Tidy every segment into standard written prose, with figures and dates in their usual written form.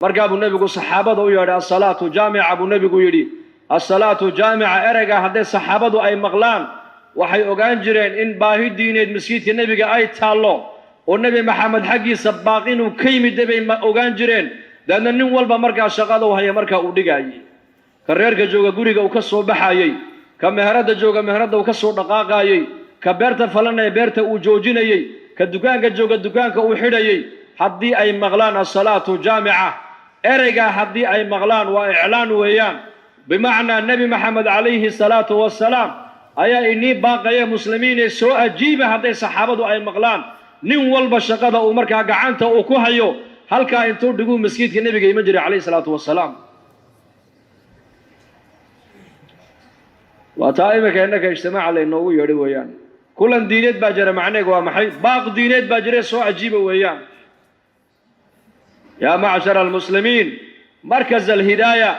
markaa buu nabigu saxaabada u yeedhay as-salaatu jaamica buu nabigu yidhi as-salaatu jaamica ereyga hadday saxaabadu ay maqlaan waxay ogaan jireen in baahi diineed masjidka nabiga ay taallo oo nabi maxamed xaggiisa baaq inuu ka yimid bay ogaan jireen dadna nin walba markaa shaqada u haya markaa uu dhigayay ka reerka jooga guriga uu ka soo baxayay ka meherada jooga meherada uu ka soo dhaqaaqayay ka beerta falanaya beerta uu joojinayay ka dukaanka jooga dukaanka uu xidhayay haddii ay maqlaan as-salaatu jaamica ereyga haddii ay maqlaan waa iclaan weeyaan bimacnaa nabi maxamed calayhi salaatu wassalaam ayaa inii baaqaya muslimiin ee soo ajiiba hadday saxaabadu ay maqlaan nin walba shaqada uu markaa gacanta uu ku hayo halkaa intuu dhiguu masjidka nabiga iman jiray calayhi salaatu wassalaam waa taa imika innaka ijtimaaca laynoogu yeedhi weeyaan kulan diineed baa jira macneegu waa maxay baaq diineed baa jira soo ajiiba weeyaan yaa macshara almuslimiin markaz alhidaaya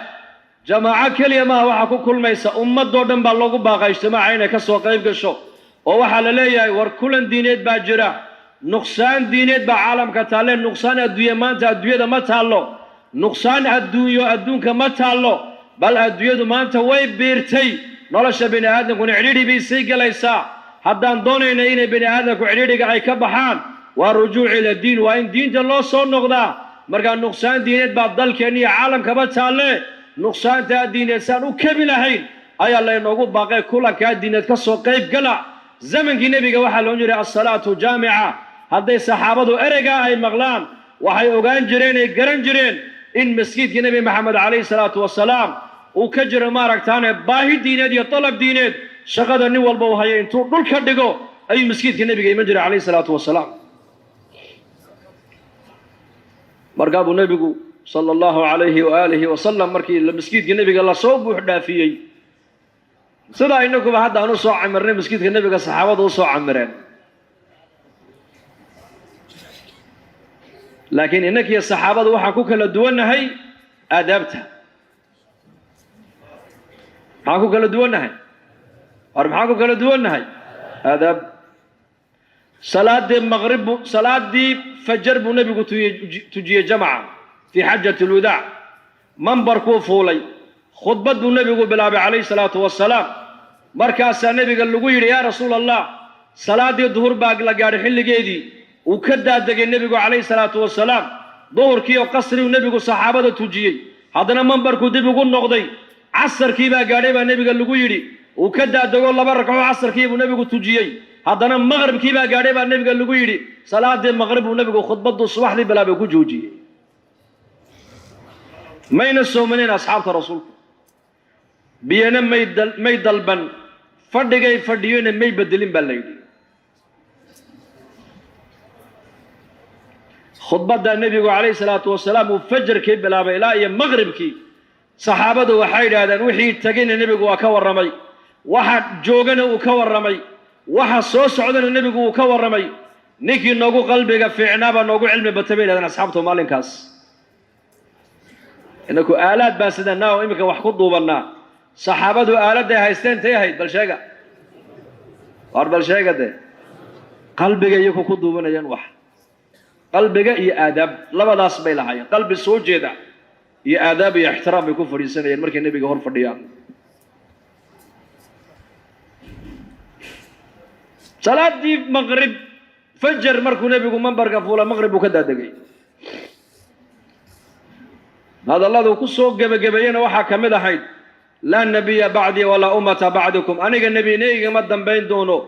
jamaaco keliya maaha waxaa ku kulmaysa ummadoo dhan baa loogu baaqa ijtimaaca inay ka soo qayb gasho oo waxaa la leeyahay war kulan diineed baa jira nuqsaan diineed baa caalamka taalle nuqsaan adduunye maanta adduunyada ma taallo nuqsaan adduunyo adduunka ma taallo bal adduunyadu maanta way biirtay nolosha bini aadamkuna cidhiidhi bay sii galaysaa haddaan doonayna inay bini aadamku cidhiidhiga ay ka baxaan waa rujuuc ila diin waa in diinta loo soo noqdaa markaa nuqsaan diineed baa dalkeenna iyo caalamkaba taalle nuqsaantaa diineed saan u kebi lahayn ayaa laynoogu baaqay kulankaa diineed ka soo qayb gala zamankii nebiga waxaa loon jiray as-salaatu jaamica hadday saxaabadu ereygaa ay maqlaan waxay ogaan jireen ay garan jireen in masjidkii nebi maxamed calayhi salaatu wassalaam uu ka jiro maaragtaane baahi diineed iyo dalab diineed shaqada nin walba uu hayo intuu dhulka dhigo ayuu masjidka nebiga iman jiray calayhi salaatu wassalaam markaa buu nebigu sala allahu calayhi waaalihi wasalam markii masjidka nebiga lasoo buux dhaafiyey sidaa inaguba hadda aan u soo camirnay masjidka nebiga saxaabadu u soo camireen laakiin innakiyo saxaabadu waxaan ku kala duwannahay aadaabta maxaan ku kala duwannahay war maxaan ku kala duwannahay aadaab salaadii fajar buu nebigu tujiyey jamaca fii xajati alwadaac mambarkuu fuulay khudbad buu nebigu bilaabay calayhi salaatu wassalaam markaasaa nebiga lagu yidhi yaa rasuula allah salaaddii duhur baa la gaadhay xilligeedii uu ka daadegay nebigu calayhi salaatu wassalaam duhurkii oo qasrigu nebigu saxaabada tujiyey haddana mambarkuu dib ugu noqday casarkii baa gaadhay baa nebiga lagu yidhi uu ka daadego 2 ragcoo casarkii buu nebigu tujiyey haddana maqribkii baa gaadhay baa nebiga lagu yidhi salaadii maqrib buu nebigu khudbaddu subaxdii bilaabay ku joojiyey mayna soomaneen asxaabta rasuulku biyana may dalban fadhigay fadhiyona may bedelin baa la yidhi khudbadda nebigu calayhi salaatu wassalaam uu fajarkii bilaabay ilaa iyo maqribkii saxaabadu waxay yidhaahdeen wixii tegayna nebigu waa ka warramay waxa joogana uu ka warramay waxa soo socdana nebigu uu ka warramay ninkii noogu qalbiga fiicnaaba noogu cilmi batay bay yidhahdeen asxaabtu maalinkaas inaku aalaad baa sidanaa oo iminka wax ku duubannaa saxaabadu aaladday haysteen tay ahayd bal sheega war bal sheega dee qalbiga iyaku ku duubanayaan wax qalbiga iyo aadaab labadaas bay lahaayeen qalbi soo jeeda iyo aadaab iyo ixtiraam bay ku fadhiisanayeen markay nebiga hor fadhiyaan salaadii maqrib fajar markuu nebigu mambarka fuula maqrib buu ka daadegay hadalladu ku soo gebagabeeyena waxaa ka mid ahayd laa nabiya bacdii walaa ummata bacdikum aniga nebi inigama dambayn doono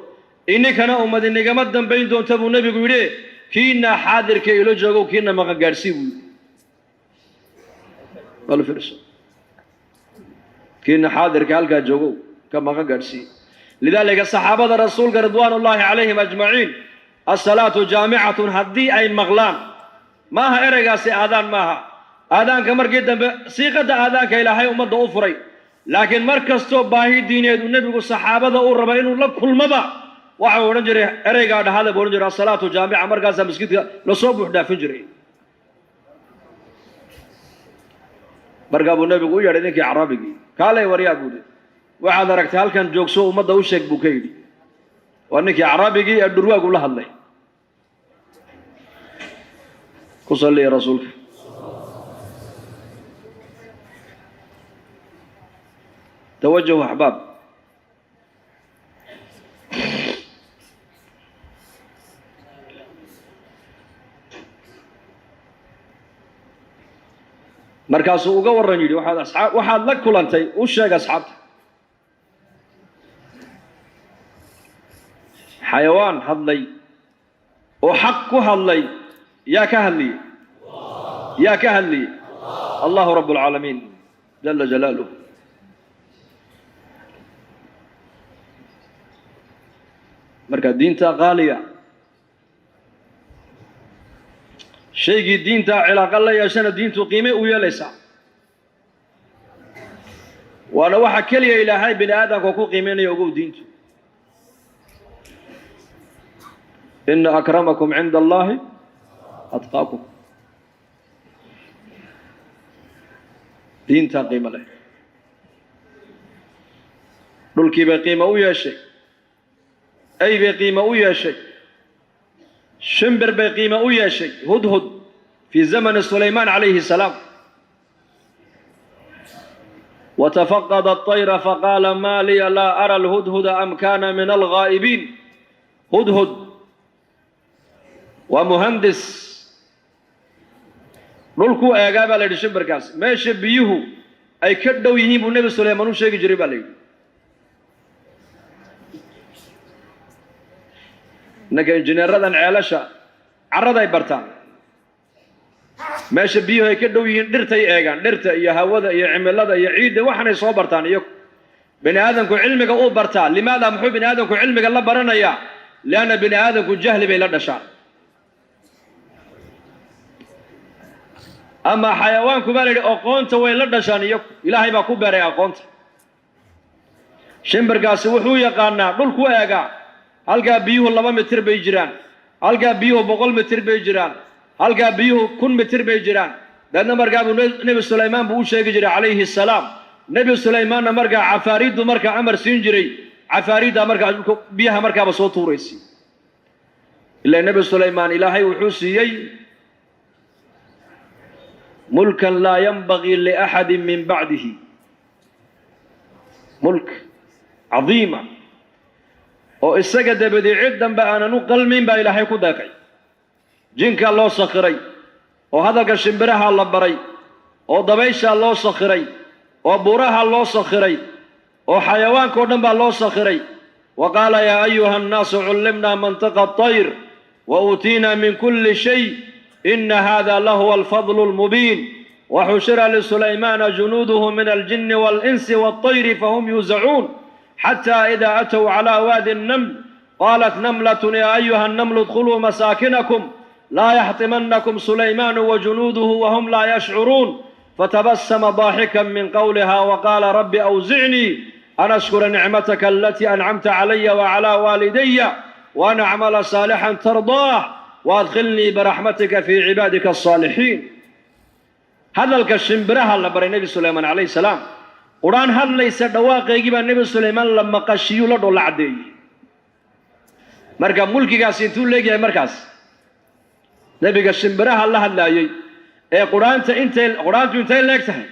ininkana ummad inigama dambayn doonta buu nebigu yidhi kiina xaadirka ilo joogo kiina maqan gaadhsii buu yidhi kiina xaadirka halkaa joogo ka maqan gaadhsii lidaalika saxaabada rasuulka ridwaanullaahi calayhim ajmaciin as-salaatu jaamicatun haddii ay maqlaan maaha ereygaasi aadaan maaha aadaanka markii dambe siiqadda aadaanka ilaahay ummadda u furay laakiin mar kastoo baahi diineed uu nebigu saxaabada u raba inuu la kulmaba waxa uu odhan jiray ereygaa dhahada buu odhan jiray as-salaatu jaamica markaasaa masjidka lasoo buux dhaafin jiray markaa buu nebigu u yeedhay ninkii carabigii kaalay waryaa buuhi waxaad aragtay halkan joogso ummadda u sheeg buu ka yidhi waa ninkii carabigii ee dhurwaagu la hadlay ku salliya rasuulka توجهوا أحباب. markaasuu uga waran yidhi waxaad la kulantay u sheeg asxaabta. xayawaan hadlay oo xaq ku hadlay yaa ka hadliyey allahu rabb alcaalamiin jala jalaaluh. marka diinta qaaliya shaygii diinta cilaaqa la yeeshana diintu qiime u yeelaysaa. waana waxa keliya ilaahay bini aadamka ku qiimeynaya ogow diintu. ina akramakum cinda allahi atqaakum. diintaa qiimo leh. dhulkii bay qiimo u yeeshay, ay bay qiimo u yeeshay, shimbir bay qiimo u yeeshay. hudhud fii zamani sulaymaan calayhi salaam. وتفقد الطير فقال ما لي لا أرى الهدهد أم كان من الغائبين. هدهد ومهندس dhulkuu eegaa baa la yidhi shimbirkaas. meesha biyuhu ay ka dhow yihiin buu nebi sulaymaan u sheegi jiray baa la yidhi. innanka injineeradan ceelasha carraday bartaan. meesha biyuhu ay ka dhow yihiin dhirtay eegaan. dhirta iyo hawada iyo cimilada iyo ciidda waxanay soo bartaan. iyo bini aadamku cilmiga uu bartaa. limaada muxuu bini aadamku cilmiga la baranayaa? lianna bini aadamku jahli bay la dhashaan. ama xayawaanku baa la yidhi aqoonta way la dhashaan. iyo ilaahay baa ku beeray aqoonta. shimbirkaasi wuxuu yaqaanaa dhulku eegaa. halkaa biyuhu 2 mitir bay jiraan, halkaa biyuhu 100 mitir bay jiraan, halkaa biyuhu 1000 mitir bay jiraan. daedna markaa buu nebi sulaymaan buu u sheegi jiray calayhi salaam. nebi sulaymaanna markaa cafaariiddu markaa amar siin jiray. cafaariiddaa markaa biyaha markaaba soo tuuraysay. ilaa nebi sulaymaan ilaahay wuxuu siiyey mulkan laa yanbagii liaxadin min bacdihi. mulk cadiima oo isaga dabadii cid danbe aanan u qalmin baa ilaahay ku deeqay. jinkaa loo sakhiray, oo hadalka shimbiraha la baray, oo dabayshaa loo sakhiray, oo buuraha loo sakhiray, oo xayawaanka o dhan baa loo sakhiray. wa qaala yaa ayuha annaasu cullimnaa mantiqa atayr wa uutiinaa min kulli shay إن هذا لهو الفضل المبين. وحشر لسليمان جنوده من الجن والإنس والطير فهم يوزعون حتى إذا أتوا على وادي النمل قالت نملة يا أيها النمل ادخلوا مساكنكم لا يحطمنكم سليمان وجنوده وهم لا يشعرون. فتبسم ضاحكا من قولها وقال رب أوزعني أن أشكر نعمتك التي أنعمت علي وعلى والدي وأن أعمل صالحا ترضاه وأدخلني برحمتك في عبادك الصالحين. هذا الكشمبرها اللي بري النبي سليمان عليه السلام. قرآن هذا ليس دواقع يجيب النبي سليمان لما قشيو لدو العدي. مركب ملكي قاسين تقول لك يا مركز نبي كشمبرها الله هذا يجي. قرآن أنت لك تهي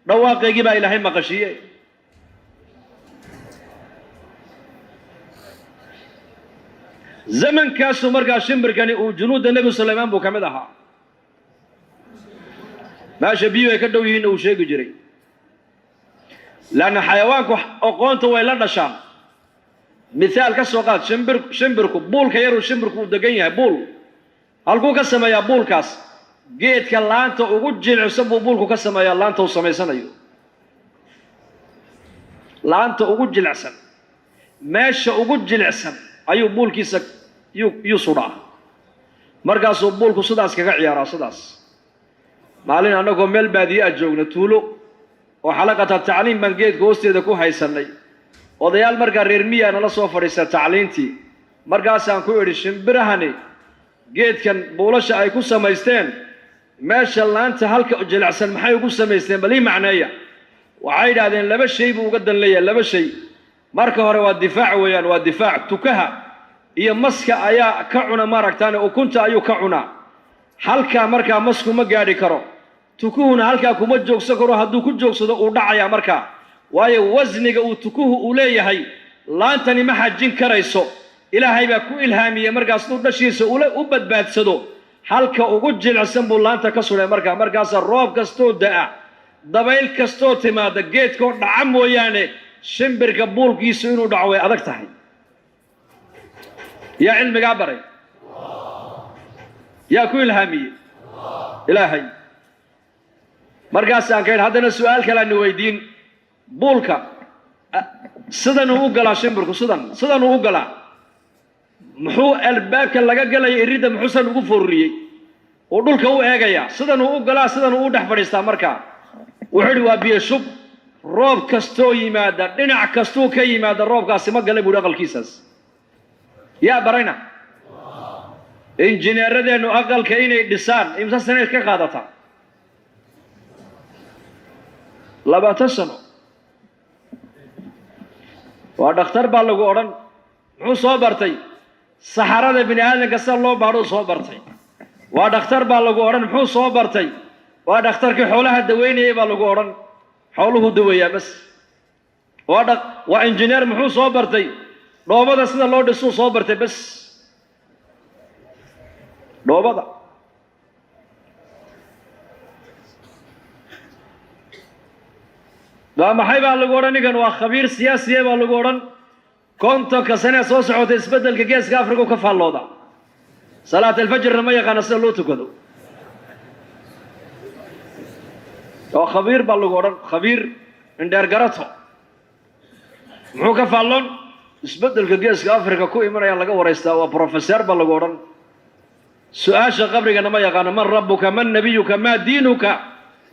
دواقع يجيب إلهي ما قشيه. زمن كاسو مركا شمبر كان وجنود النبي سليمان بو كمد اها ماشي بيو كدو يهين او شيغ جري. لان حيوانك اقونته way la dhashaan. مثال كسو قاد شمبركو بولka yar uu shimbirku degan yahay buul halkuu ka sameeyaa buulkaas geedka laanta ugu jilcsan buu buulku ka sameeyaa laanta uu sameysanayo. laanta ugu jilcsan meesha ugu jilcsan ayuu buulkiisa yuu sudhaa. markaasuu buulku sidaas kaga ciyaaraa. sidaas maalin annagoo meel baadiye ah joogna tuulo oo xalaqata tacliim baan geedka hoosteeda ku haysanay. odayaal markaa reer miyaa nala soo fadhiista tacliintii. markaasaan ku idhi shimbirahani geedkan buulasha ay ku samaysteen meesha laanta halka jilicsan maxay ugu samaysteen bal ii macneeya. waxay yidhaahdeen 2 shay buu uga dan leeyahay. 2 shay. marka hore waa difaac weeyaan. waa difaac. tukaha iyo maska ayaa ka cuna maaragtaan ukunta ayuu ka cunaa. halkaa markaa masku ma gaadhi karo. tukuhuna halkaa kuma joogsan karo. hadduu ku joogsado uu dhacayaa markaa. waayo wasniga uu tukuhu u leeyahay laantani ma xajin karayso ilaahay baa ku ilhaamiyey markaas uu dhashiisa u badbaadsado halka ugu jilicsan buu laanta ka suray markaas roob kastoo da'a dabayl kastoo timaada geedkoo dhaca mooyaane shimbirka buulkiisu inuu dhaco way adag tahay yaa cilmigaa baray yaa ku ilhaamiyey ilaahay markaasaan kayn haddana su'aal kale aan weydiin buulka sidan uu galaa shimbirku sidan uu galaa muxuu albaabka laga galay irida muxuusan ugu foorriyey oo dhulka u eegaya sidan uu galaa sidan uu dhex fadhiistaa markaa wuxuu waa biyo shub roob kastoo yimaada dhinac kastoo ka yimaada roobkaasi ma galay buu aqalkiisaas yaa barayna injineeradeenu aqalka inay dhisaan imsa sano ka qaadata 20 sano waa dhakhtar baa lagu odhan muxuu soo bartay saxarada bini aadanka sida loo baadho soo bartay waa dhakhtar baa lagu odhan muxuu soo bartay waa dhakhtarkii xoolaha daweynayay baa lagu odhan xooluhu daweeyaa bas waa injineer muxuu soo bartay dhoobada sida loo dhisuu soo bartay bas dhoobada waa maxay baa lagu odhan ninkan waa khabiir siyaasiye baa lagu odhan kontonka sane soo socota isbeddelka geeska afrika ka faallooda salaat alfajrna ma yaqaana sida loo tukado waa khabiir baa lagu odhan khabiir indheer garato muxuu ka faalloon isbeddelka geeska afrika ku imanaya laga waraystaa waa professor baa lagu odhan su-aasha qabrigana ma yaqaano man rabbuka man nabiyuka maa diinuka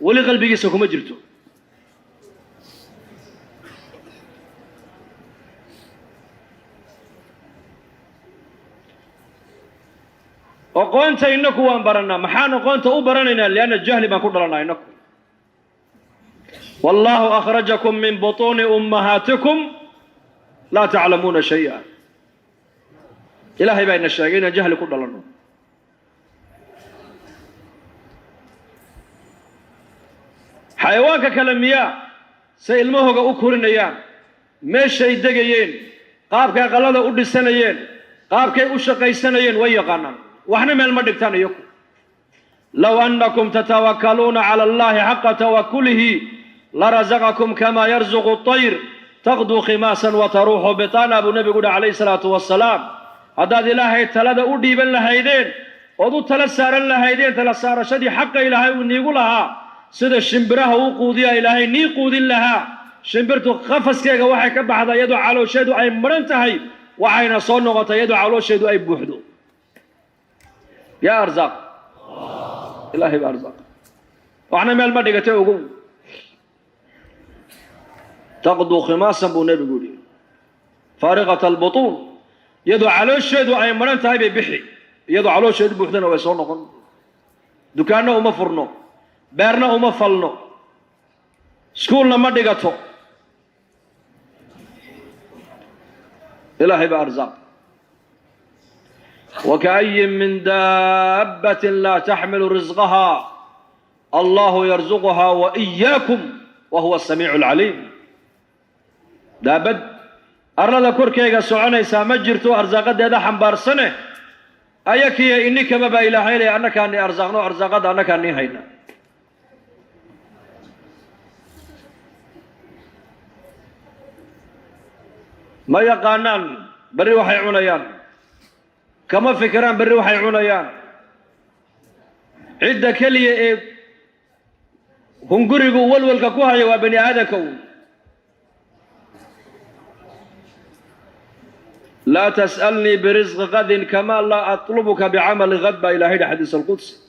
weli qalbigiisa kuma jirto aqoonta inaku waan baranaa maxaan aqoonta u baranaynaa lianna jahli baan ku dhalanaa inaku wallahu akhrajakum min butuuni ummahaatikum laa taclamuuna shay'a ilaahay baa ina sheegay inaan jahli ku dhalanno xayawaanka kale miyaa say ilmahooga u korinayaan meeshay degayeen qaabkay aqalada u dhisanayeen qaabkay u shaqaysanayeen way yaqaanaan waxna meel ma dhigtaan iyaku low annakum tatawakkaluuna cala allahi xaqa tawakkulihi larazaqakum kama yarzuqu at-tayr taqduu khimaasan wa taruuxu bitana buu nebigu uhi calayhi salaatu wassalaam haddaad ilaahay talada u dhiiban lahaydeen ood u tala saaran lahaydeen tala saarashadii xaqa ilaahay uu niigu lahaa sida shimbiraha uu quudiyaa ilaahay nii quudin lahaa shimbirtu qafaskeega waxay ka baxdaa iyadoo caloosheedu ay maran tahay waxayna soo noqotay iyadoo caloosheedu ay buuxdo yaa arzaaq ilaahay baa arzaaq waxna meel ma dhigatay ogow taqduu khimaasan buu nebigu yidhi faariqata albutuun iyadoo caloosheedu ay maran tahay bay bixi iyadoo caloosheedu buuxdana way soo noqon dukaanna uma furno beerna uma falno iskuulna ma dhigato ilaahay baa arzaaq وكأي من دابة لا تحمل رزقها الله يرزقها وإياكم وهو السميع العليم دابد أرلا كوركيغا سعونيسا مجرتو أرزاقات هذا حنبار سنة أيكي إنك مبا إلهي لي أنك أني أرزاقنا أرزاقات أنك أني هينا ما يقانان بري وحي عنيان كما فكران بري وحي عنيان عدة كلية هنقرقوا والككوها يا بني آدكو لا تسألني برزق غد كما لا أطلبك بعمل غد إلى هيدا حديث القدس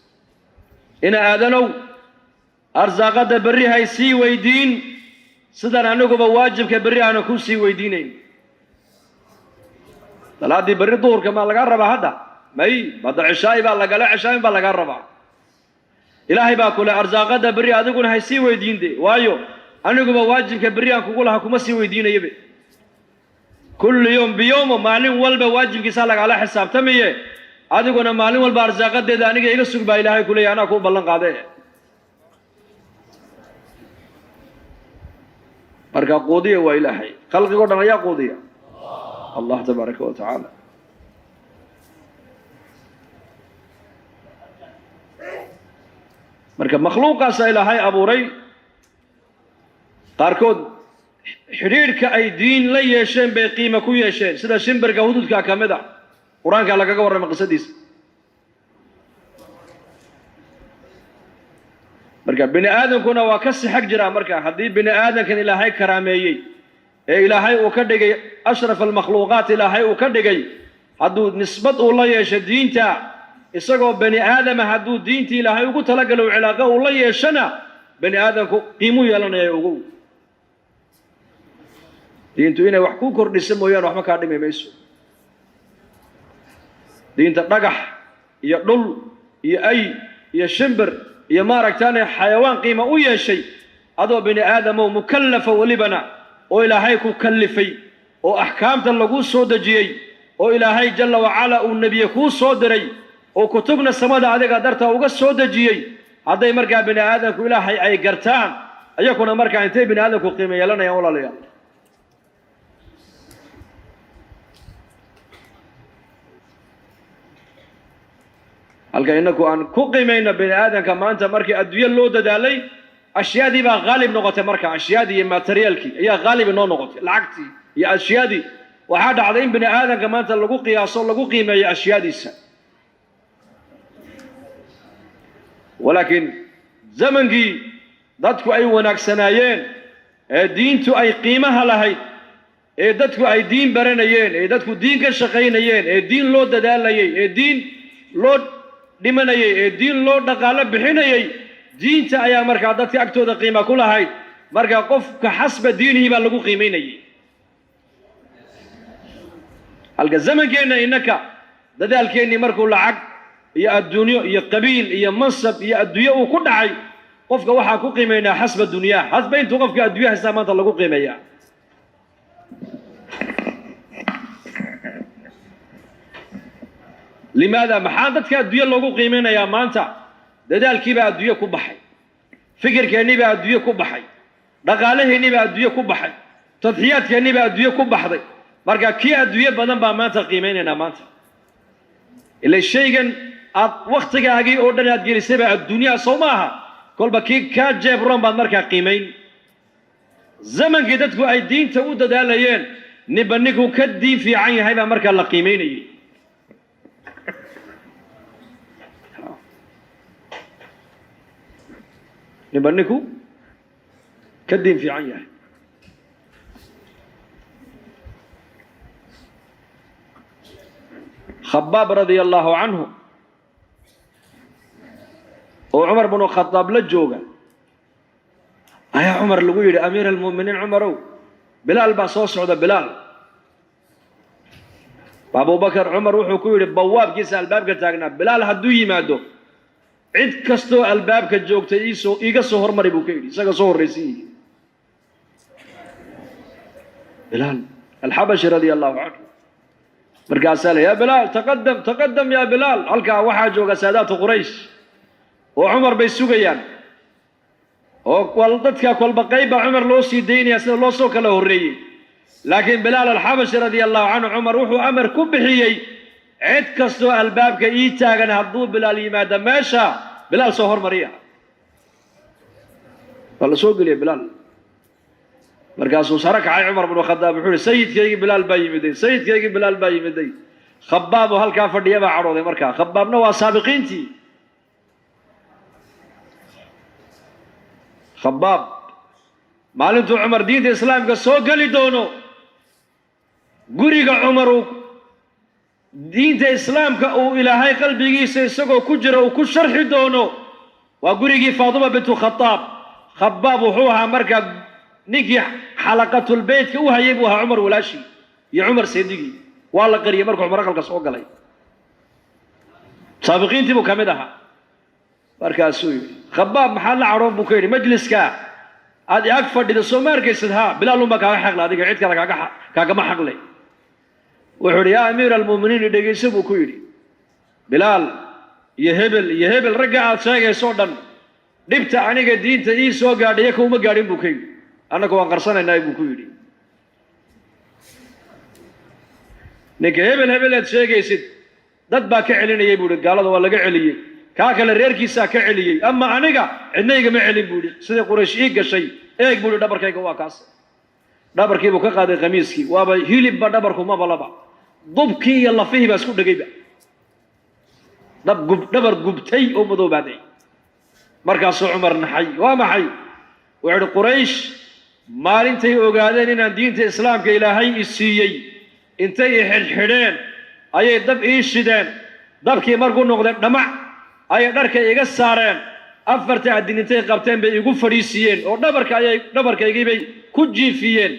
إن آذنوا أرزاقات بري هاي سي ويدين صدر أنكو بواجب كبري أنا كو سي ويدينين ثلاثي بري ظهر كما لقى الربع هذا ماي بعد عشاء بقى لقى عشاء بقى لقى الربع إلهي بقى كل أرزاقات بري هذا كون هاي سي ويدين دي وايو أنكو بواجب كبري أنا كقولها كم سي ويدين يبي كل يوم بيوم مالين والب واجب كسالك على حساب تمية هذا كنا مالين والب أرزاقات ده أنا كي يقصق بقى إلهي كل أنا كون بلن قاده marka quudiya waa ilaahay khalqigo dhan ayaa quudiya allah tabaaraka wa tacaala marka makhluuqaas ilaahay abuuray qaarkood xidhiidhka ay diin la yeesheen bay qiimo ku yeesheen sida shimbirka hududka ka mid ah quraanka lagaga warramay qisadiisa marka bini aadamkuna waa ka sixag jira marka haddii bini aadamkan ilaahay karaameeyey ee ilaahay uu ka dhigay ashraf almakhluuqaat ilaahay uu ka dhigay hadduu nisbad uu la yeesho diinta isagoo bani aadama hadduu diinta ilaahay ugu talagalo cilaaqo uu la yeeshana bani aadamku qiimo yeelanaya ugu diintu inay wax ku kordhiso mooyaan waxba ka dhimay mayso diinta dhagax iyo dhul iyo ay iyo shimbir iyo maaragtaane xayawaan qiimo u yeeshay adoo bani aadam oo mukallafa walibana oo ilaahay ku kallifay oo ahkaamta lagu soo dajiyay oo ilaahay jalla wa ala uu nabiga ku soo diray oo kutubna samada adiga darta uga soo dajiyay haday markaa bani aadamku ilaahay ay gartaan ayakuna markaa intay bani aadamku qiimo yeelanayaan walaalayaal halka inaku aan ku qiimayna bani aadamka maanta markii adduunyo loo dadaalay ashyaadii baa qaalib noqotay marka ashyaadii iyo materialkii ayaa qaalib noo noqotay lacagtii iyo ashyaadii waxaa dhacday in bani aadamka maanta lagu qiyaaso lagu qiimeeyo ashyaadiisa ولكن زمنكي dadku ay wanaagsanaayeen ee diintu ay qiimaha lahayd ee dadku ay diin baranayeen ee dadku diin ka shaqeynayeen ee diin loo dadaalayay ee diin loo dhimanayay ee diin loo dhaqaale bixinayay diinta ayaa markaa dadka agtooda qiimo ku lahayd marka qofka xasba diinihi baa lagu qiimeynayay halka zamankeena inaka dadaalkeeni markuu lacag iyo adduunyo iyo qabiil iyo mansab iyo adduunyo uu ku dhacay qofka waxa ku qiimeynaa xasba dunya xasba intuu qofka adduunyaha saamaanta lagu qiimeeyaa limaada maxaa dadka adduunyo lagu qiimeynayaa maanta dadaalkiiba adduunyo ku baxay fikirkeeniba adduunyo ku baxay dhaqaalaheeniba adduunyo ku baxay tadxiyaadkeeniba adduunyo ku baxday marka kii adduunyo badan baa maanta qiimeynayna maanta ilaa shaygan aad waqtigaagii oo dhan aad gelisayba adduunyaha soo maaha kolba kii ka jeebron baad markaa qiimeyn zamankii dadku ay diinta u dadaalayeen ninba ninkuu ka diin fiican yahay baa markaa la qiimeynayay ninba ninkuu ka diin fiican yahay خباب رضي الله عنه وعمر بن الخطاب لجوغا يا عمر لويد امير المؤمنين عمرو بلال باصوص عود بلال ابو بكر عمر وحو كويد بواب كيس الباب كتاغنا بلال هدو يمادو عيد كستو الباب كجوغتا ايغا سو هرمري بو كيدي اسغا سو هريسي بلال الحبشي رضي الله عنه مركز يا بلال تقدم يا بلال halka waxa jooga saadaatu quraysh oo Umar bay sugayaan oo wal dadka kolba qayb Umar loo sii deynaya sida loo soo kala horeeyay laakiin Bilal al-Habashi radiyallahu anhu Umar wuxuu amar ku bixiyay cid kasto albaabka ii taagan haduu Bilal yimaado meesha Bilal soo hormariya wala soo galiya Bilal markaasuu sarakacay Umar ibn Khattab wuxuu sayidkaygi Bilal baa yimiday Khabbab halka fadhiya baa carooday markaa Khabbabna waa saabiqiintii Khabbab maalintuu Umar diinta islaamka soo gali doono guriga Umar diinta islaamka uu ilaahay qalbigiisa isagoo ku jira uu ku sharxi doono waa gurigii Fatima bint Khattab Khabbab wuxuu ahaa markaa ninkii xalaqatul baytka u hayay buu ahaa Umar walaashi iyo Umar seedigi waa la qariyay markuu Umar qalka soo galay saabiqiintii buu kamid ahaa markaasuu Khabbab maxaa la caroon buu ka yiri majliska aad ag fadhido soo markaysid ha Bilal uma kaaga xaqla adiga cid kale kaaga ma xaqlay wuxuu yaa amiir al-muuminiin dhageyso buu ku yiri Bilal iyo hebel ragga aad sheegayso dhan dhibta aniga diinta ii soo gaadhay kuma gaadhin buu ka yiri annagu waan qarsanaynaay buu ku yidhi. ninka hebel hebeleed sheegaysid dad baa ka celinayay buu yidhi, gaalada waa laga celiyey, kaa kale reerkiisaa ka celiyey, ama aniga cidna igama celin buu yidhi. sidii quraysh ii gashay eeg buu yidhi, dhabarkayga waa kaas. dhabarkii buu ka qaaday khamiiskii, waaba hilibba dhabarku maba laba, dubkii iyo lafihii baa isku dhegayba, dhabar gubtay oo madoobaaday. markaasuu cumar naxay. waa maxay? wuxuu yidhi quraysh maalintay ogaadeen inaan diinta islaamka ilaahay i siiyey, intay i xidhxidheen ayay dab ii shideen. dabkii markuu noqdeen dhamac ayay dharka iga saareen, afarta addin intay qabteen bay igu fadhiisiiyeen oo dhabarkaygiibay ku jiifiyeen.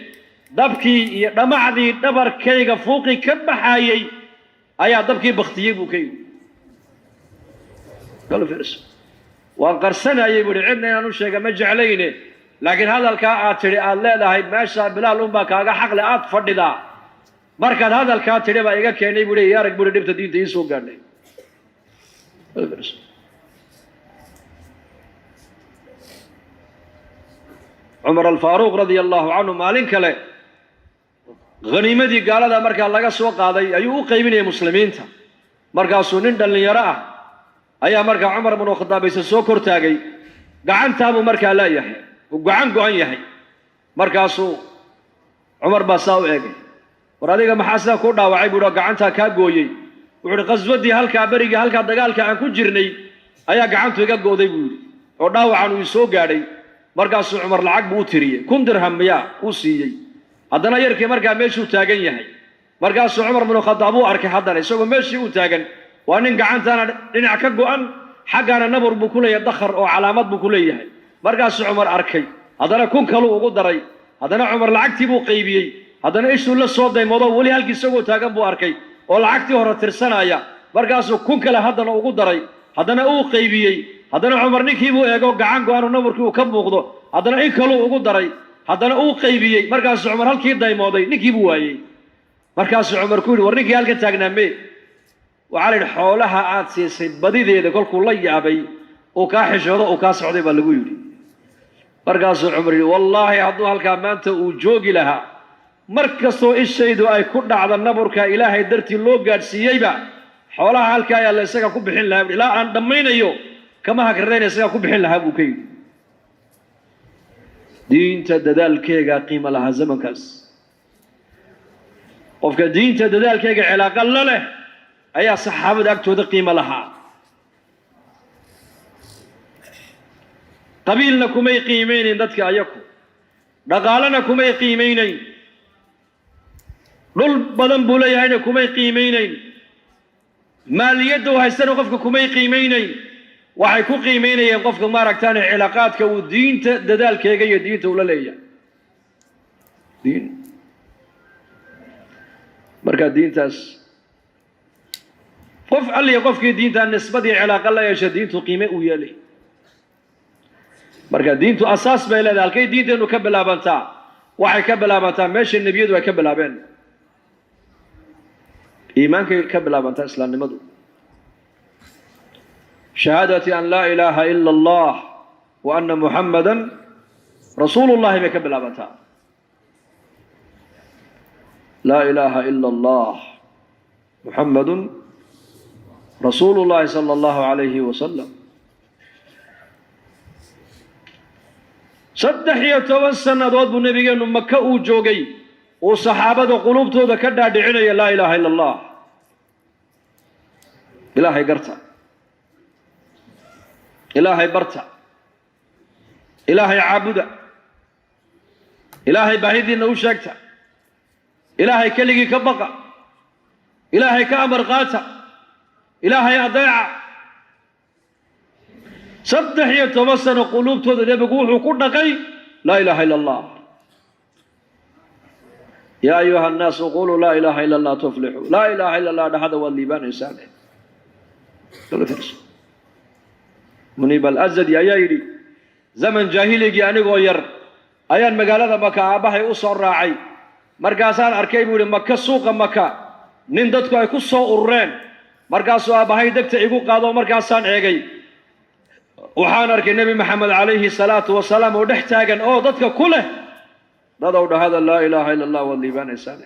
dabkii iyo dhamacdii dhabarkayga fuuqii ka baxaayey ayaa dabkii baktiyey buu ka yidhi. waan qarsanayay buu yidhi, cidna inaan u sheega ma jeclayne, laakiin hadalkaa aad tidhi aad leedahay meesha bilaal unbaa kaaga xaqle aad fadhidaa, markaad hadalkaa tidhi baa iga keenay buu yidhi, arag buu yidhi dhibta diinta ii soo gaadhay. cumar alfaaruuq radia allahu canhu maalin kale haniimadii gaalada markaa laga soo qaaday ayuu u qaybinayay muslimiinta. markaasuu nin dhallinyaro ah ayaa markaa cumar ibnu khadaabayse soo kor taagay, gacantaabuu markaa laayahay, uu gacan go-an yahay. markaasuu cumar baa saa u eegay, war adiga maxaa sidaa kuu dhaawacay buu yidhi, gacantaa kaa gooyey. wuxuu yidhi qaswadii berigii halkaa dagaalka aan ku jirnay ayaa gacantu iga go'day buu yidhi, oo dhaawacan uu soo gaadhay. markaasuu cumar lacag buu u tiriyey, 1,000 dirham miyaa uu siiyey. haddana yarkii markaa meeshuu taagan yahay. markaasuu cumar ibnu khadaab uu arkay haddana isagoo meeshii uu taagan, waa nin gacantaana dhinac ka go'an, xaggaana nabur buu ku leeyahay, dakhar oo calaamad buu ku leeyahay. markaasuu cumar arkay, haddana 1,000 kaluu ugu daray, haddana cumar lacagtii buu qaybiyey, haddana ishuu la soo daymoodo weli halkii isagoo taagan buu arkay oo lacagtii hore tirsanaya. markaasuu 1,000 kale haddana ugu daray, haddana uu qaybiyey, haddana cumar ninkii buu eego gacan go-aanu naburkii uu ka muuqdo, haddana in kaluu ugu daray, haddana uu qaybiyey. markaasuu cumar halkii daymooday, ninkii buu waayey. markaasuu cumar ku yidhi, war ninkii halka taagnaa mee? waxaa la yidhi xoolaha aad siisay badideeda kolkuu la yaabay uu kaa xishoodo uu kaa socday baa lagu yidhi. markaasuu cumar yidhi, wallaahi hadduu halkaa maanta uu joogi lahaa, mar kastoo ishaydu ay ku dhacda naburka ilaahay dartii loo gaadhsiiyeyba, xoolaha halkaa ayaa la isaga ku bixin lahaa, ilaa aan dhammaynayo kama hagradayn isagaa ku bixin lahaa buu ka yidhi. diinta dadaalkeegaa qiimo lahaa zamankaas. qofka diinta dadaalkeega cilaaqa la leh ayaa saxaabada agtooda qiimo lahaa. qabiilna kumay qiimaynayn dadka ayaku, dhaqaalena kumay qiimaynayn, dhul badan buu leeyahayna kumay qiimaynayn, maaliyadda uu haystana qofka kumay qiimaynayn. waxay ku qiimaynayeen qofka maaragtaane cilaaqaadka uu diinta dadaalkeega iyo diinta ula leeyahay. markaa diintaas qof alliya qofkii diintaa nisbadii cilaaqa la yeesha diintu qiime uu yeelay. marka diintu asaas bay leedahay. halkay diinteennu ka bilaabantaa? waxay ka bilaabantaa meesha nebiyadu ay ka bilaabeen. iimaankay ka bilaabantaa islaamnimadu. shahaadati an laa ilaaha ila allah wa anna muxammadan rasuulullahi bay ka bilaabantaa. laa ilaaha ila allah muxammadun rasuulullahi sala allahu calayhi wasalam. 13 sannadood buu nebigeennu maka uu joogay, uu saxaabada quluubtooda ka dhaadhicinaya laa ilaaha ila allah. ilaahay garta, ilaahay barta, ilaahay caabuda, ilaahay baahidiinna u sheegta, ilaahay keligii ka baqa, ilaahay ka amar qaata, ilaahay adeeca. 13 sano quluubtooda nebigu wuxuu ku dhaqay laa ilaaha ila allah. yaa ayuha annaasu quluu laa ilaaha ila allah tuflixuu. laa ilaaha ila allah dhahada waad liibaanaysaan. muniib alazadi ayaa yidhi, zaman jaahiligii anigoo yar ayaan magaalada maka aabbahay u soo raacay. markaasaan arkay buu yidhi maka, suuqa maka, nin dadku ay ku soo urureen. markaasuu aabbahay degta igu qaado, markaasaan eegay, waxaan arkay nebi maxamed calayhi salaatu wasalaam oo dhex taagan oo dadka ku leh dadau dhahada laa ilaaha ila allah waad liibaanaysaan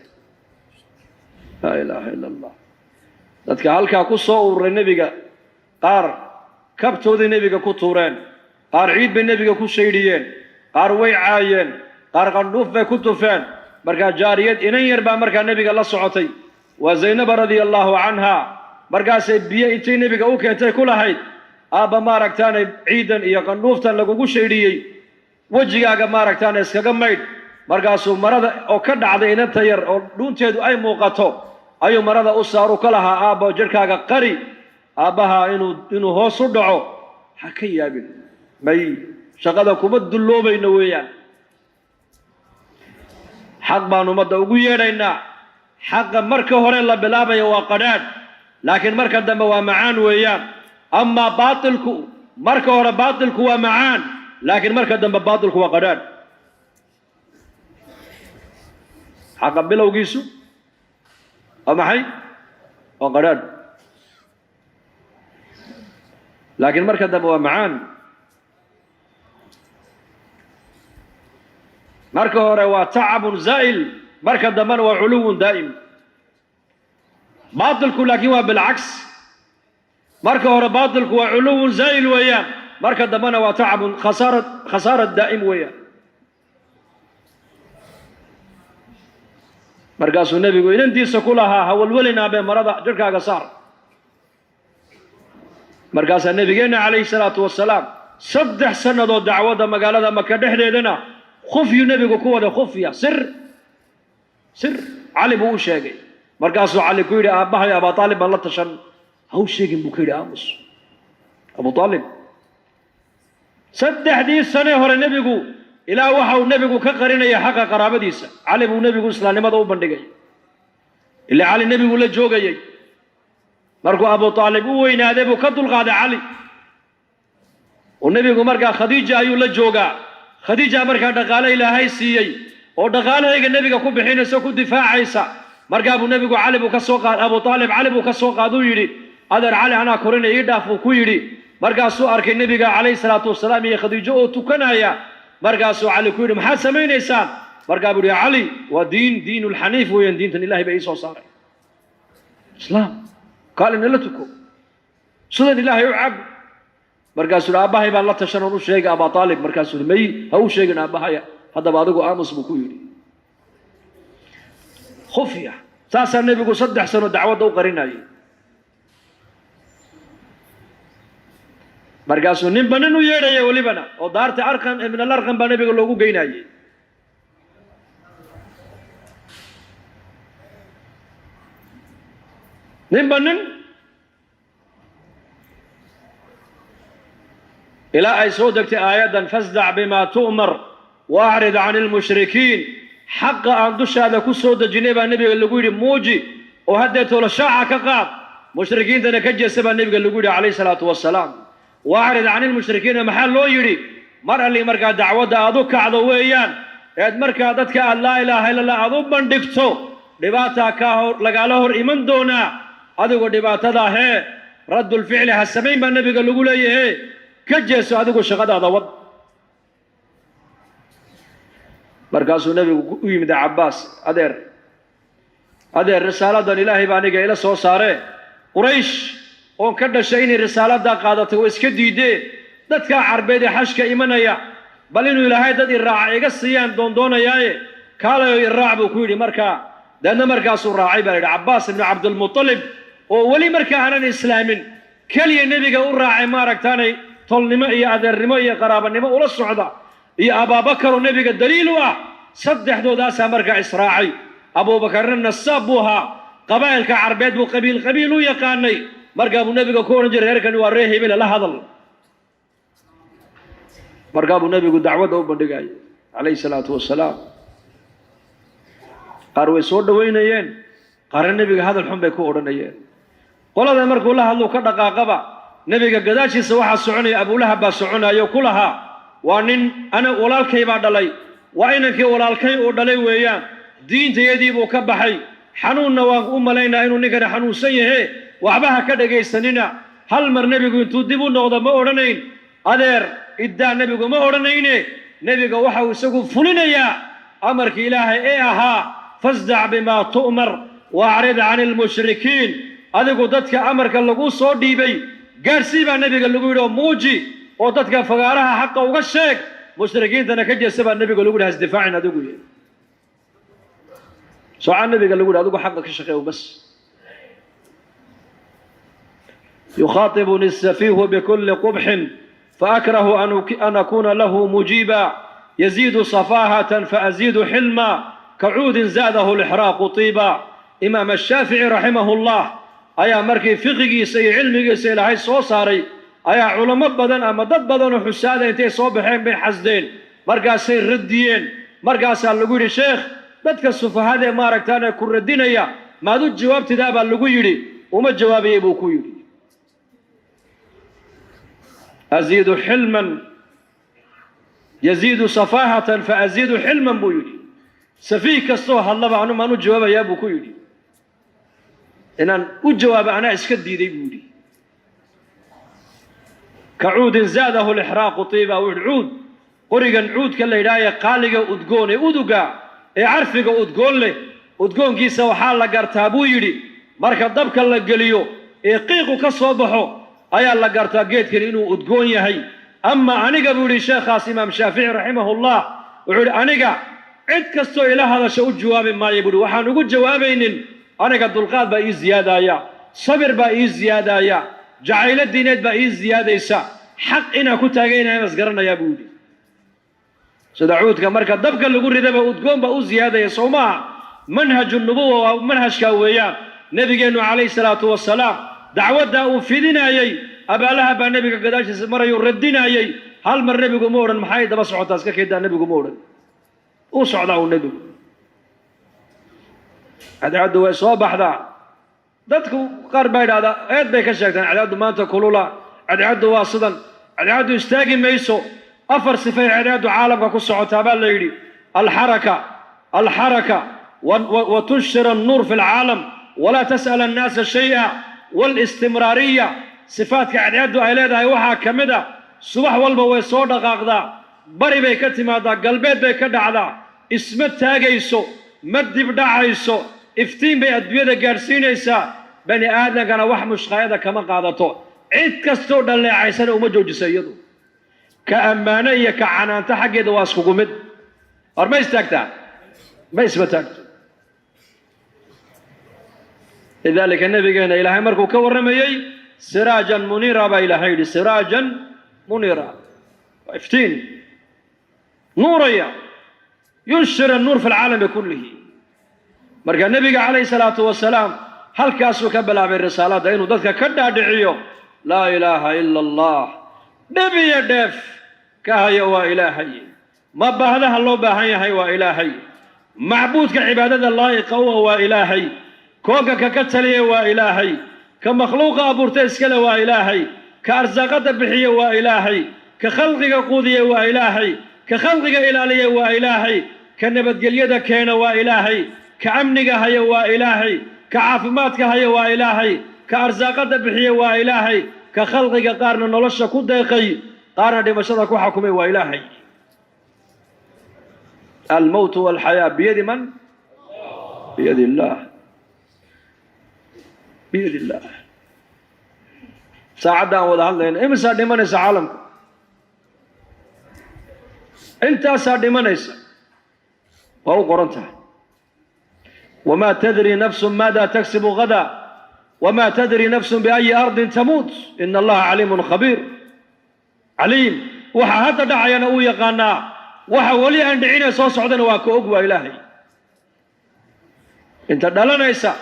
laa ilaaha ila allah dadka halkaa ku soo ururay nebiga qaar kabtoodii nebiga ku tuureen qaar ciid bay nebiga ku shaydhiyeen qaar way caayeen qaar qandhuuf bay ku tufeen markaa jaariyad inan yar baa markaa nebiga la socotay waa zaynaba radia allahu canha markaasay biyo intay nebiga u keentay ku lahayd aabba maaragtaanay ciidan iyo qandhuuftan lagugu shaydhiyey wejigaaga maaragtaana iskaga maydh markaasuu marada oo ka dhacday inanta yar oo dhuunteedu ay muuqato ayuu marada u saaru ka lahaa aabba jidhkaaga qari aabbaha inuu hoos u dhaco ha ka yaabin may shaqada kuma dulloobayno weeyaan xaq baan ummadda ugu yeedhaynaa xaqa marka hore la bilaabaya waa qadhaadh laakiin marka dambe waa macaan weeyaan amaa baatilku marka hore baatilku waa macaan laakiin marka dambe baatilku waa qadhaadh xaqa bilowgiisu waa maxay waa qadhaadh laakiin marka dambe waa macaan marka hore waa tacabun zaa'il marka dambena waa culuwun daa'im baatilku laakiin waa bilcaks marka hore baatilku waa culuwun zaa'il weeyaan marka dambena waa tacabun khasaara daa'im weeyaan markaasuu nebigu inantiisa ku lahaa hawalwelinaabee marada jidhkaaga saar markaasaa nebigeenna calayhi salaatu wasalaam 3 sannadood dacwadda magaalada maka dhexdeedana khufyu nebigu ku wada khufya sir cali buu u sheegay markaasuu cali ku yidhi aabbahay abaa aalib baan la tashan ha u sheegin buu ka yidhi aamus abu aalib 3 sane hore nebigu ilaa waxa uu nebigu ka qarinaya xaqa qaraabadiisa cali buu nebigu islaamnimada u bandhigay ilaa cali nebigu la joogayay markuu abu aalib u weynaaday buu ka dulqaaday cali oo nebigu markaa khadiija ayuu la joogaa khadiija markaa dhaqaale ilaahay siiyey oo dhaqaalahayga nebiga ku bixinaysa ku difaacaysa markaa buu nebigu cali buu ka soo qaad abu aalib cali buu ka soo qaaduu yidhi adeer cali anaa korinay ii dhaaf buu ku yidhi markaasuu arkay nebiga calayhi salaatu wasalaam iyo khadiijo oo tukanaya markaasuu cali ku yidhi maxaad samaynaysaan markaa buu yidhi cali waa diinulxaniif weeyaan diintan ilahay baa ii soo saaray islaam kaalina la tuko sidan ilaahay u cab markaasuu yidhi aabbahay baan la tashan oon u sheegay abaa aalib markaasuu yidhi may ha u sheegin aabbahaya haddaba adigu aamus buu ku yidhi khufya saasaa nebigu 3 sano dacwadda u qarinayay markaasuu ninba nin u yeedhaya welibana oo daarta arqam ibn alarqam baa nebiga loogu geynayay ninba nin ilaa ay soo degtay aayaddan fasdac bimaa tu'mar waacrid can ilmushrikiin xaqa aan dushaada ku soo dejinay baa nebiga lagu yidhi muuji oo haddee tolo shaaca ka qaad mushrikiintana ka jeesta baa nebiga lagu yidhi calayhi salaatu wasalaam waacrid can ilmushrikiina maxaa loo yidhi mar alli markaa dacwadda aad u kacdo weeyaan eed markaa dadka aad laa ilaaha illa allah aad u bandhigto dhibaataa lagaala hor iman doonaa adigu dhibaatadaa hee raddulficli ha samayn baa nebiga lagu leeyahe ka jeeso adigu shaqadaada wad markaasuu nebigu u yimid cabbaas adeer risaaladan ilaahay baa aniga ila soo saaree quraysh oon ka dhashay inay risaaladdaa qaadatay oo iska diideen dadkaa carbeed ee xashka imanaya bal inuu ilaahay dad iraaca iga siiyaan doondoonayaaye kaalayo iraac buu ku yidhi markaa deedna markaasuu raacay baa yidhi cabbaas ibnu cabdilmutalib oo weli markaa aanan islaamin keliya nebiga u raacay maaragtaanay tolnimo iyo adeernimo iyo qaraabanimo ula socda iyo abaabakaroo nebiga daliil u ah 3doodaasaa markaa israacay abuubakarna nasaab buu ahaa qabaa'ilka carbeed buu qabiil u yaqaanay markaa buu nebiga ku odhan jiray reerkani waa ree hebele la hadal markaa buu nebigu dacwadda u bandhigayay calayhi salaatu wasalaam qaar way soo dhowaynayeen qaarna nebiga hadal xun bay ku odhanayeen qolada markuu la hadlu ka dhaqaaqaba nebiga gadaashiisa waxaa soconaya abulahab baa soconayo ku lahaa waa nin ana walaalkay baa dhalay waa inankii walaalkay uu dhalay weeyaan diintayadii buu ka baxay xanuunna waan u malaynaa inuu ninkani xanuunsan yahe waxba ha ka dhegaysanina hal mar nebigu intuu dib u noqdo ma odhanayn adeer iddaa nebigu ma odhanayne nebiga waxa uu isagu fulinayaa أمرك إلهي إيها فازدع بما تؤمر وأعرض عن المشركين هذا قدتك أمرك اللقو صور ديبي قارسيبا النبي قال لقو موجي ودتك فقارها حقا وغشيك مشركين تنكجي سبا النبي قال لقو هاز دفاعنا دقو سوعا النبي قال لقو هذا حقك الشقي وبس يخاطبني السفيه بكل قبح فأكره أن أكون له مجيبا يزيد صفاهة فأزيد حلما كعود زاده الإحراق طيبا إمام الشافعي رحمه الله أيا مركي فقهي سي علمي سي لهي صوصاري أيا علماء بدن أما ضد بدن وحسادة انتي صوبحين بين حسدين مركا سي رديين مركا سألقوا لي شيخ بدك الصفحة هذه ما ركتانا كردين يا ما دو الجواب تدابا اللقوا يلي وما الجواب يبوكو يلي أزيد حلما يزيد صفاهة فأزيد حلما بيولي سفيك الصوح الله عنه ما نجواب يا أبو كيولي إن أجواب أنا إسكدي دي بيولي كعود زاده الإحراق طيبا والعود قرقا عود كلا إلايا قالقا أدقوني أدقا يعرفك أدقون لي أدقون كيسا وحال لقرتها بيولي مركا ضبك الله قليو يقيقو كصوبحو أيا لقرتها قيت كرينو أدقون يهي أما أنيقا بولي شيخ إمام شافعي رحمه الله وعود أنيقا عد كستو إلى هذا شو جواب ما يبدو وحان نقول جوابين أنيقا الدلقات بأي زيادة يا صبر بأي زيادة يا جعيل الدينات بأي زيادة يسا حق إنا كنت أغينا يمسقرنا يا بولي سدعود كمركا دبكا اللي قول ردبا أدقون بأو زيادة يسوما منهج النبوة ومنهج كاوية نبي عليه الصلاة والسلام دعوة داو في دينا يي أبا لها بنبي قداش مرة يردنا يي هل مر نبي قمورا محايد بس عطاس كيدا نبي قمورا وصعدا النبي هذا عدو صباح ذا دتكو قرب هذا ايد بك شيغتان عدو ما تقولوا لا عدو واصدا عدو استاغي ميسو افر صفه عدو عالمك كسعوتا با لا يري الحركه وتنشر النور في العالم ولا تسال الناس شيئا والاستمراريه صفاتك عدو اي لهداي waxa kamida subax walba way soo dhaqaaqdaa bari bay ka timaadaa galbeed bay ka dhacdaa isma taagayso ma dib dhacayso iftiin bay adduunyada gaarsiinaysaa bani aadamkana wax mushqaayada kama qaadato cid kastoo dhaleecaysan uma joojiso iyadu ka ammaano iyo ka canaanta xaggeeda waa iskugu mid horma istaagtaa ma isma taagto lidaalika nabigeena ilaahay markuu ka warramayay سراجا منيرا بإلهي سراجا منيرا افتين نوريا ينشر النور في العالم كله مركا النبي عليه الصلاة والسلام هل كاسو كبلا بالرسالة دينو ذاتك كدا دعيو لا إله إلا الله نبي يدف كهي وإلهي ما بهذا الله بهي وإلهي معبودك عبادة الله قوة وإلهي كوكا كتلي وإلهي كمخلوق أبورتيس كلا وإلهي كأرزاقة بحية وإلهي كخلقك قودية وإلهي كخلقك إلالية وإلهي كنبت قليدة كينا وإلهي كأمنك هيا وإلهي كعافماتك هيا وإلهي كأرزاقة بحية وإلهي كخلقك قارنا نلشا كوديقي قارنا دمشتك وحكمي وإلهي الموت والحياة بيد من؟ بيد الله بيد الله ساعدنا وضع الله إمسا دمانيس عالمكم انت سا دمانيس وهو قرنتها وما تدري نفس ماذا تكسب غدا وما تدري نفس بأي أرض تموت إن الله عليم خبير عليم وحا هذا دعينا ويقانا وحا ولي أن دعينا صوص عدنا واكو أقوى إلهي انت دلانيسا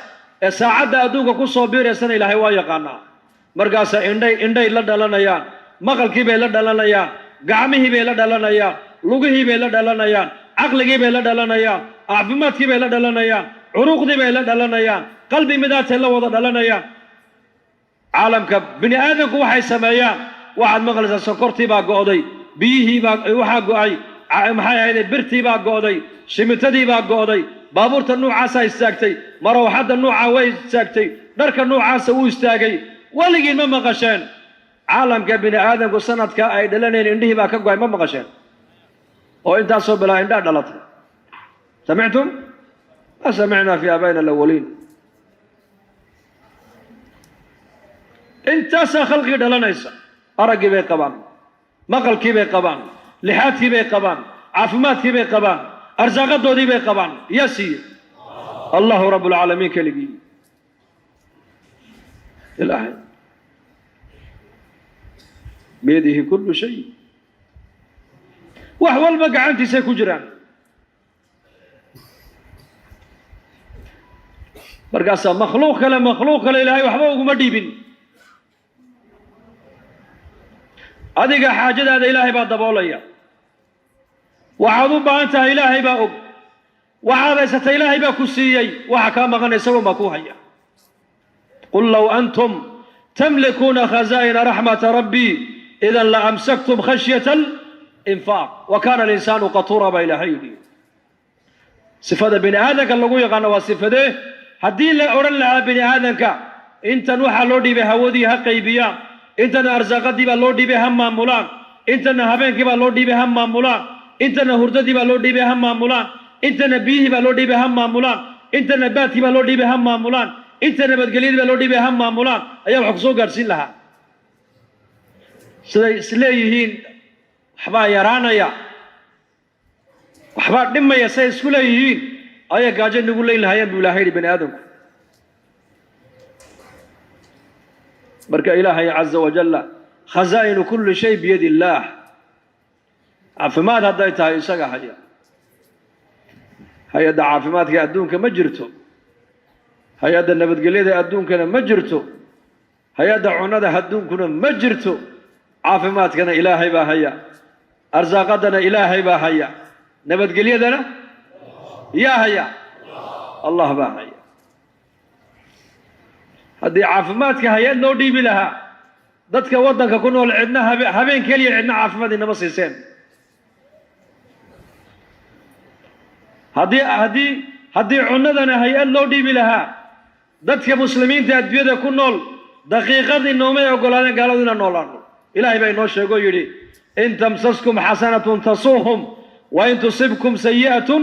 ساعد أدوك كسو بيرسنا إلهي ويقانا مرقاسا إندي لدلانيان مقلكي بي لدلانيان قعمه بي لدلانيان لغه بي لدلانيان عقلكي بي لدلانيان عفماتكي بي لدلانيان عروقدي بي لدلانيان قلبي مدات الله وضع دلانيان عالمك بني آدمك وحي سمايان واحد مغلسة سكرتي با قوضي بيه با وحا قوعي محايا هيدي برتي با قوضي شمتدي با قوضي بابورت النوع عاسا يستاكتي مروحات النوع عاوي يستاكتي نرك النوع عاسا ويستاكي ولقين ما مغشان عالم كبني آدم وسند كأي دلانين انديه با كقوي ما مغشان وانت صوب لا اندا دلت سمعتم؟ ما سمعنا في آبائنا الأولين. انت خلقي دلنيسا أرقي بي قبان مقل كي بي قبان لحات كي بي قبان عافمات كي بي قبان أرزاقات دودي بي قبان يسي الله رب العالمين كلي الآن بيده كل شيء وحول بقى عنتي سيكو جران برقاسا مخلوق لا مخلوق لا إلهي وحبوك مديبين أديك حاجة هذا إلهي بعد دبوليا وعضوب أنت إلهي بأب وعابسة إلهي بكسيي وحكام غني سوى مكوهيا قل لو أنتم تملكون خزائن رحمة ربي إذا لأمسكتم خشية الإنفاق وكان الإنسان قطورا بإلهي صفة بني آدم قال له يقال وصفته هدي لا أورن لها بني آدم أنت نوحا لودي بهودي هقيبيا أنت أرزاقات دي باللودي بهم مامولان أنت نهبين كي باللودي بهم مامولان أنت نهرد دي باللودي بهم مامولان أنت نبيه باللودي بهم مامولان أنت نباتي باللودي بهم مامولان أنت نبات قليل باللودي بهم مامولان أيام حقصو قرسين لها سليهين حبا يرانا يا وحبا دم يسي سليهين أيا قاجن نقول لي لها بولاهير بني آدم بركة إلهي عز وجل خزائن كل شيء بيد الله عافمات هدايتها يساقا حاجة هيا دا عافمات يأدونك مجرتو هيا دا نبت قليل يأدونك مجرتو هيا دا عناد هدونك مجرتو عافمات كان إلهي باهيا أرزاقاتنا إلهي باهيا نبت قليل يا هيا الله باهيا هذه عافماتك هيا لو ديب لها dadka wadanka ku nool cidna habeen kaliya cidna caafimaad inama siiseen hadii cunadana hay-ad loo dhiibi lahaa dadka muslimiinta adduunyada ku nool daqiiqadii noomay ogolaadeen gaaladu inaan noolaano ilaahay baa inoo sheego yidhi in tamsaskum xasanatun tasuuhum wa in tusibkum sayi'atun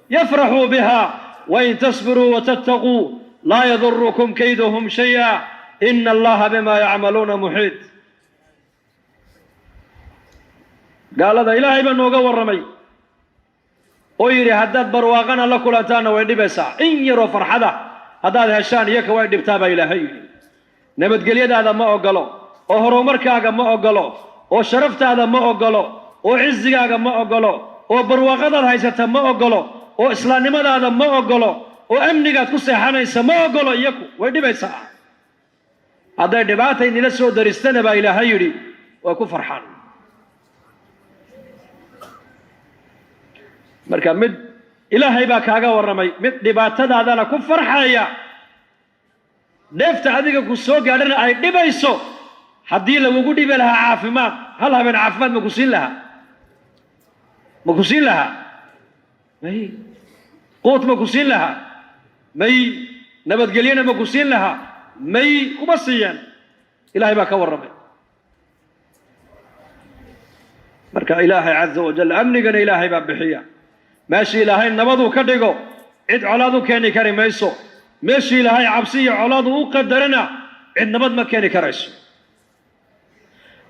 yafraxuu biha wa in tasbiruu watattaquu laa yadurukum kayduhum shay'a إن الله بما يعملون محيط قال هذا إلهي بأنه قوى الرمي ويري هداد برواقنا لكلتانا ويدي بسا إن يروا فرحدا هداد هشان يكا ويدي بتابا إلهي نبت قليد هذا ما أقلو وهرو مركا هذا ما أقلو وشرفت هذا ما أقلو وعزي هذا ما أقلو وبرواقنا هايسة ما أقلو وإسلام هذا ما أقلو وأمني قد كسي حانيسا ما أقلو يكو ويدي بسا هذا دبعته إن لسه درستنا بإلهي يري وكفر حان مركب مد إلهي باكاغا ورمي مد دبعته هذا لا كفر حايا نفت هذيك كسوق قالنا أي دبعيسو حدي لو وجودي بلها عافمات هل من عافمات مكسين لها ماي قوت مكسين لها ماي نبت قلينا مكسين لها ماي كبصيان إلهي باك ورمي مركا إلهي عز وجل أمنقنا إلهي باب بحيا ماشي إلهي نبضو كدقو عد علادو كاني كاري ميسو ماشي إلهي عبسية علادو قدرنا عد نبض ما كاني كاريسو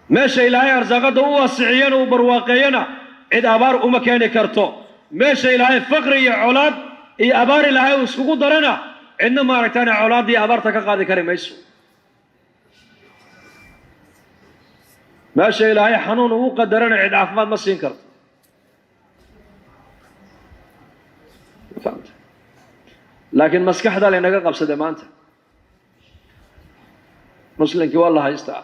ماشي إلهي أرزاقاتو واسعيانا وبرواقيانا عد أبار وما كاني كارتو ماشي إلهي فقري علاد إي أبار إلهي وسكوكو درنا عندما ركتنا أولادي أبارتك قاضي كريم يسوع ماشي إلهي حنون وقدرنا عد عفمات ما سينكر فهمت لكن مسكح ذا لأنك قبصة ما أنت مسلمك والله يستعى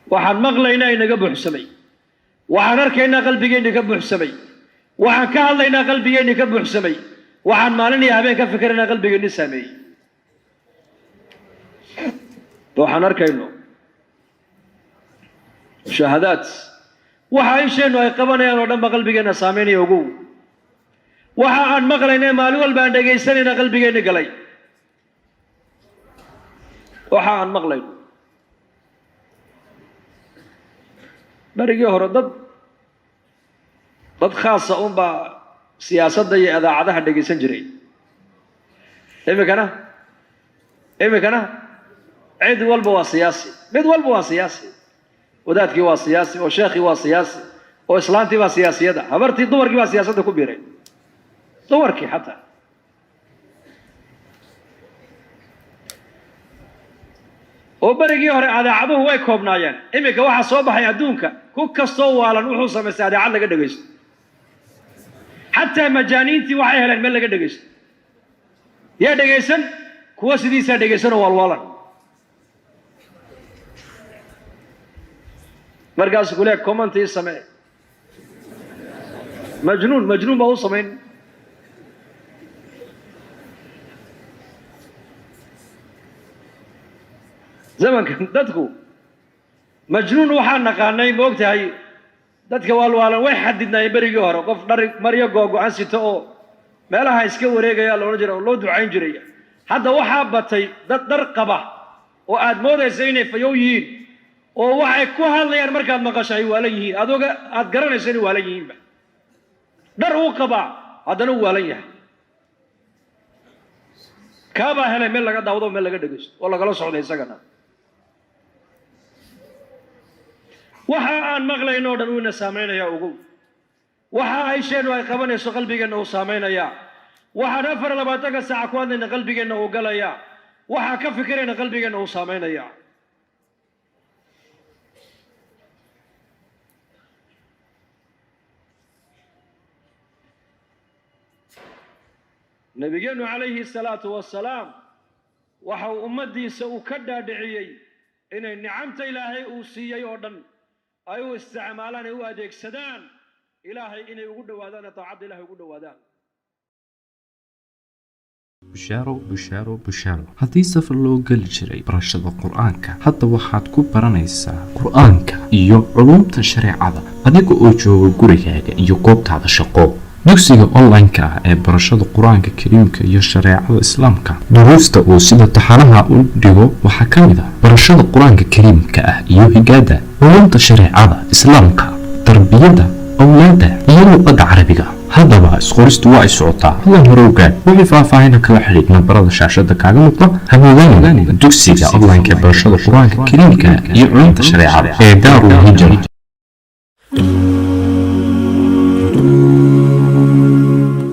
وحن مغلينا إنك بحسمي waxaan arkaynaa qalbigeena ka buuxsamay waxaan ka hadlaynaa qalbigeena ka buuxsamay waxaan maalin iyo habeen ka fikirnaa qalbigeena saameeyay waxaan arkayno shahadaat waxa ay sheeno ay qabanayaan oo dhan ba qalbigeena saameynaya ugu waxa aan maqlaynaa maalin walba aan dhageysanayna qalbigeena galay waxa aan maqlayno بريجي هردد خاصة بقى سياسة دي إذا عادها دقي سنجري إيه كنا عيد والبوا سياسي بيد والبوا سياسي وذاتك هو سياسي وشيخي هو سياسي وإسلامتي هو سياسي هذا هبرتي دورك هو سياسة كبيرة دورك حتى وبرجي هره هذا عدو هو يكوبنايان إمك واحد صوبه يدونك كوك كستوى لنوحو سمسادي على قد جيش حتى مجانينتي وحي هلك مل قد جيش يا دقيسن كوس دي سا دقيسن والوالن مركز يقول لك كومنتي سمع مجنون ما هو سمعين زمان كان دتكو مجنون waxaan naqaanay moogtahay dadka walwaalan way xadidnay bariga hore qof dhar mariyo googo'an sito oo meelaha iska wareegaya loo jiro loo ducayn jiray hadda waxa batay dad dhar qaba oo aad moodayso inay fayow yihiin oo waxay ku hadlayaan markaad maqashay waalan yihiin adoga aad garanayso inay waalan yihiin dhar uu qaba hadana waalan yahay kaaba helay meel laga daawado meel laga dhageysto oo laga la socday isagana waxa aan maqlayno dhan uu na saameynaya ugu waxa ay sheenu ay qabanayso qalbigeena uu saameynaya waxa afar 20 saac ku hadlayna qalbigeena uu galaya waxa ka fikirayna qalbigeena uu saameynaya nabigeenu alayhi salaatu wassalaam waxa ummadiisa uu ka dhaadhiciyay inay nicamta ilaahay uu siiyay oo dhan ay u isticmaalaan ay u adeegsadaan ilaahay inay ugu dhawaadaan taacada ilaahay ugu dhawaadaan bushaaro haddii safar loo geli jiray barashada qur-aanka hadda waxaad ku baranaysaa qur-aanka iyo culumta shareecada adiga oo jooga gurigaaga iyo goobtaada shaqo dugsiga online-ka ah ee barashada qur-aanka kariimka iyo shareecada islaamka duruusta uu sida taxanaha u dhigo waxaa ka mid ah barashada qur-aanka kariimka ah iyo higaada culumta shareecada islaamka tarbiyada awlaada iyo luqadda carabiga haddaba isqoristu waa ay socotaa hadan hore ogaad wixii faahfaahin kala xiriir nambarada shaashada kaaga muuqda hamoodaan dugsiga online-ka ee barashada qur-aanka kariimka iyo culumta shareecada ee daarul hijra